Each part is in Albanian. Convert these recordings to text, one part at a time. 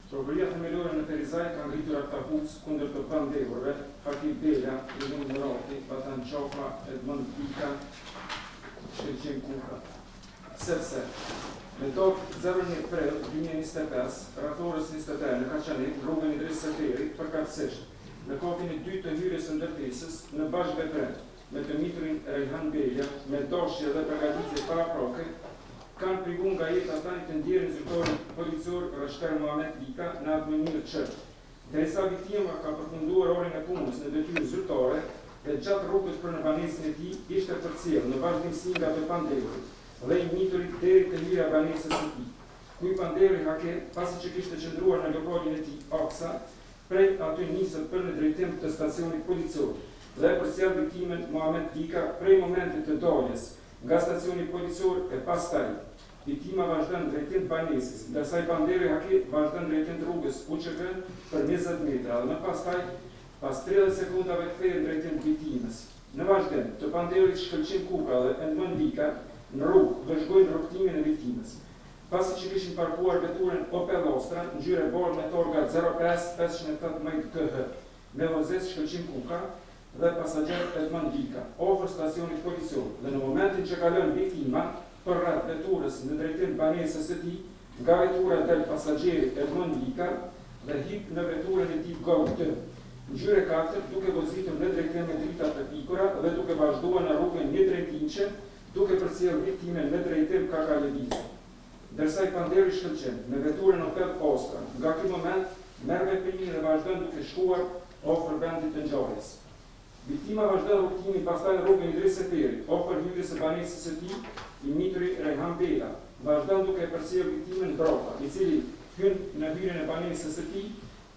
Prokuria themelore në Perizaj ka ngritur aktakuz kundër të pandehurve, Haki Bela, Ilun Murati, Batan Qofa, Edmond Pika, Shqeqen Kuka. Sepse, me dok 01 prill 2025, ratorës 23 në Kaçanik, rrugën Idris Seferi, përkatësisht, në kopin e 2 të hyrjes së ndërtesës, në bashkëveprim me të miturin Rejhan Bela, me doshje dhe përgatitje paraproke, kanë prigun nga jetë ata të ndjerë zyrtorin policor Rashter Mohamed Lika në atë mënyrë të qërë. Derisa viktima ka përfunduar orën e punës në detyrë zyrtare dhe gjatë rrugës për në banesën e tij ishte përcjellë në vazhdimsi nga të pandehurit dhe i miturit deri te hyrja banesës së tij. Ky pandehuri hake, pasi që kishte qëndruar në lokalin e tij Oksa, prej aty nisët për në drejtim të stacionit policor dhe përcjell viktimën Mohamed Lika prej momentit të daljes nga stacioni policor e pastaj. Viktima vazhdon drejtim të banesës, ndërsa i pandehuri hake vazhdon drejtim të rrugës UÇK për 20 metra dhe më pastaj pas 30 sekondave kthehen drejtim të viktimës. Në vazhdim, të pandehurit Shkëlqen Kuka dhe Edmond Lika në rrugë vëzhgojnë rrugtimin e viktimës. Pasi që kishin parkuar veturën Opel Astra, ngjyrë bardhë me torga 05-518 KH, me vozes Shkëlqen Kuka dhe pasagjer Edmond Lika, ofër stacionit policor dhe në momentin që kalon viktima për rreth veturës në drejtim banesës së tij, nga vetura del pasagjeri Edmond Lika dhe hip në veturën e tij Go2. Ngjyrë 4 duke vozitur në drejtim me drita të pikura dhe duke vazhduar në rrugën 1-3, duke përcjellë viktimën në drejtim Kaka Lëvizje. Ndërsa i pandehuri Shkëlqen në veturën Opel Astra, nga ky moment merr veprimin dhe vazhdon duke shkuar ofër vendit të ngjarjes. Viktima vazhdon rrugtimin pastaj në rrugën Idris Seferi, ofër hyrjes së banesës së tij, i mituri Rejhan Bela, vazhdon duke përcjellë viktimën brapa, i cili hyn në hyrjen e banesës së tij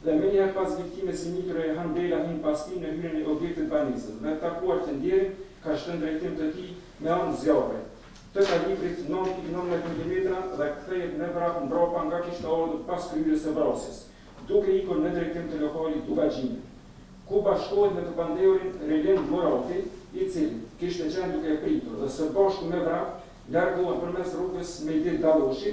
dhe më njëherë pas viktimës i mituri Rejhan Bela hyn pas tij në hyrjen e objektit banesës. Dhe takuar të ndjerin ka shënë drejtim të tij me anë zjarre të kalibrit 9.19 mm dhe kthehet në vrap mbrapa nga kishte ardhur pas kryerjes së vrasjes, duke ikur në drejtim të lokalit Dugaxhini, ku bashkohet me të pandehurin Relend Murati, i cili kishte qenë duke e pritur dhe së bashku me vrap largohen përmes rrugës Mejdet Dalloshi,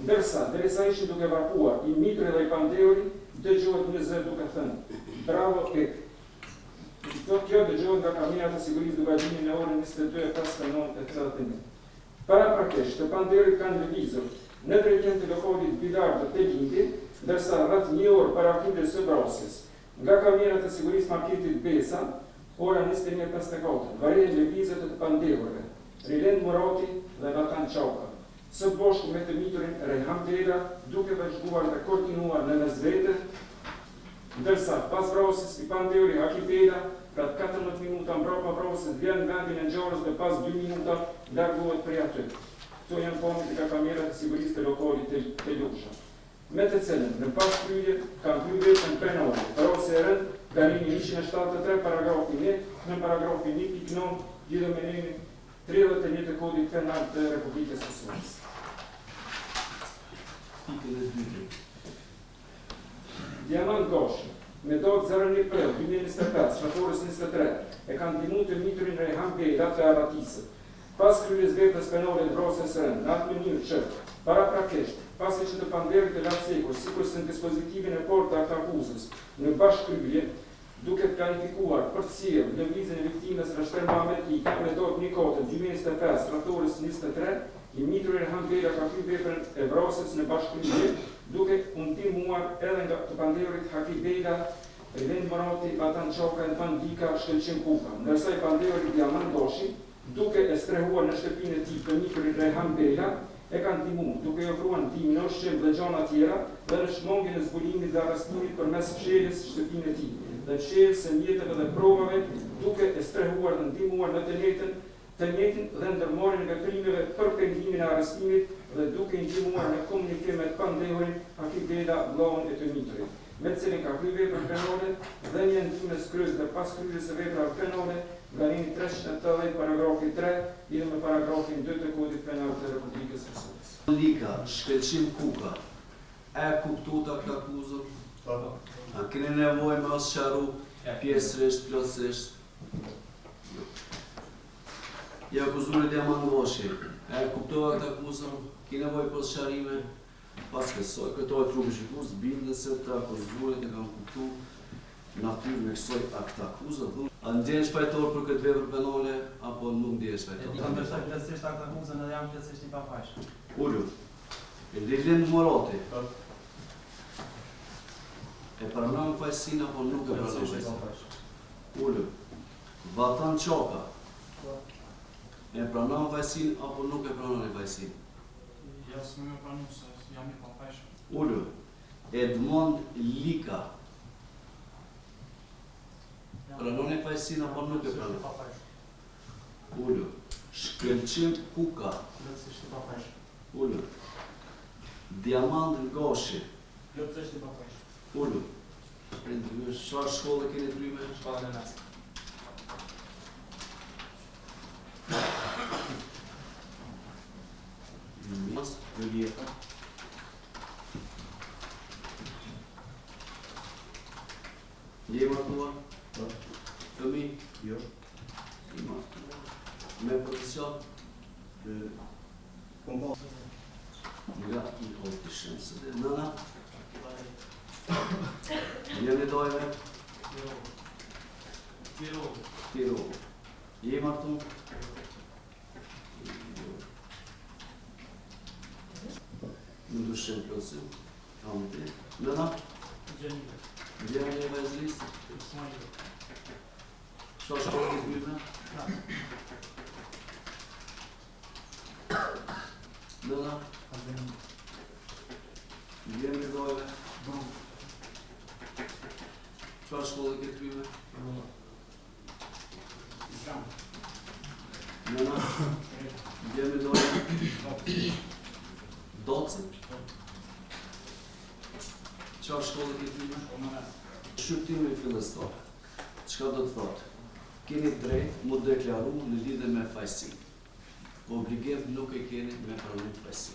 ndërsa derisa ishin duke varkuar, i mituri dhe i pandehuri dëgjohet një zë duke thënë: "Bravo ek." Kjo dëgjohet nga kamerat e sigurisë Dugaxhini në orën 22:59. Paraprakisht, të pandehurit kanë lëvizur në drejtim të lokalit Bilar të Telindi, ndërsa rreth një orë para hyrjes së vrasjes, nga kamerat e sigurisë marketit Besa, ora 21:54, varen lëvizjet e të pandehurve Relend Murati dhe Batan Qofa, së bashku me të miturin Rejhan Bela, duke vazhduar dhe kontinuar në mesvete, ndërsa pas vrasjes i pandehuri Haki Bela, pra 14 minuta mbrapa vrasjes vjen në vendin e ngjarjes dhe pas 2 minuta largohet prej aty. Këto janë pamjet nga kamerat e sigurisë të lokalit të Lusha, me të cilën në pashkryrje kanë hyrë vetën penale, vrasje e rënd, Ganimi 173 paragrafi 1 në paragrafi 1.9 lidhur me numrin 31 të kodit penal të Republikës së Kosovës. Diamant Goshi, me datë 01 prill 2025, shtatorës 23, e kanë ndihmuar të miturin Rejhan Bela të Aratisë, pas kryerjes veprës penale të vrasjes së rënd, në atë mënyrë që paraprakisht, pasi që të pandehurit të lartësekur, sikurse në dispozitivin e parë të aktakuzës në bashkëkryer, duke planifikuar përcjellë lëvizjen e viktimës Rashter Mohamed Lika me datë 1/4/2025, shtatorës 23, i mituri Rejhan Bela ka kryer veprën e vrasjes në bashkëkryer, duke u ndihmuar edhe nga të pandehurit Haki Bela, Relend Murati, Batan Qofa, Edmond Lika, Shkëlqen Kuka, ndërsa i pandehurit Diamant Goshi, duke e strehuar në shtëpinë e tij të miturin Rejhan Bela, e kanë ndihmuar duke i ofruar ndihmë në ushqim dhe gjëra tjera dhe në shmangjen e zbulimit dhe arrestimit përmes fshirjes së shtëpinë e tij dhe fshirjes së mjeteve dhe provave, duke e strehuar dhe ndihmuar në të njëjtin dhe ndërmarrjen e veprimeve për pengimin e arrestimit dhe duke i ndihmuar në komunikim me pandehurin Haki Bela, vllahun e të miturit, me të cilin ka kryer veprën penale dhe një ndihmës kryes dhe pas kryerjes së veprave penale Ganimi 380 paragrafi 3 lidhur me paragrafin 2 të kodit penal të Republikës së Kosovës. Lika, Shkëlqen Kuka, e kuptuat aktakuzën? A keni nevojë me sqaru pjesërisht, plotësisht? Ja akuzuar Diamant Goshi, e kuptuat aktakuzën? Ki nevojë për sqarime? Pas kësaj, këto e trupi shikues bindën se të akuzuarit e kanë kuptuar natyrën e kësaj akt akuzë. A ndjehesh fajtor për këtë vepër penale apo nuk ndjehesh fajtor? E di ndërsa plotësisht akt akuzën edhe jam plotësisht i pafajshëm. Ullu. Lilian Morati. E pranon fajsin apo nuk e pranon fajsin? Ullu. Vatan Qoka. E pranon fajsin apo nuk e pranon fajsin? Ja s'më me pranu se jam i pafajshëm. Ullu. Edmond Lika. Pranon e fajsin apo nuk e pranon? Ullu. Shkëlqim Kuka. Plotësisht i pafajshëm. Ullu. Diamant Ngoshi. Plotësisht i pafajshëm. Ullu. Çfarë shkolle keni tryme? Shkollën e mes. Mas Julieta. Je martuar? Fëmi? Jo. I martuar. Me profesion? Nga i holti shëmsë dhe nëna? Jeni dojme? Tiro. Je martuar? Në ndryshim plotësim. Kam të. Nëna? Gjeni e vajzlis? Qa shkollë të kryme? Nëna? Gjeni dojme? Qa shkollë të kryme? Nëna? Gjeni dojme? Docën? Qa shkollë të kryme? Shqyrtimi fillestor, çka do të thotë? Keni drejt mu deklaru në lidhje me fajsin. Obligim nuk e keni me pranim fajsin.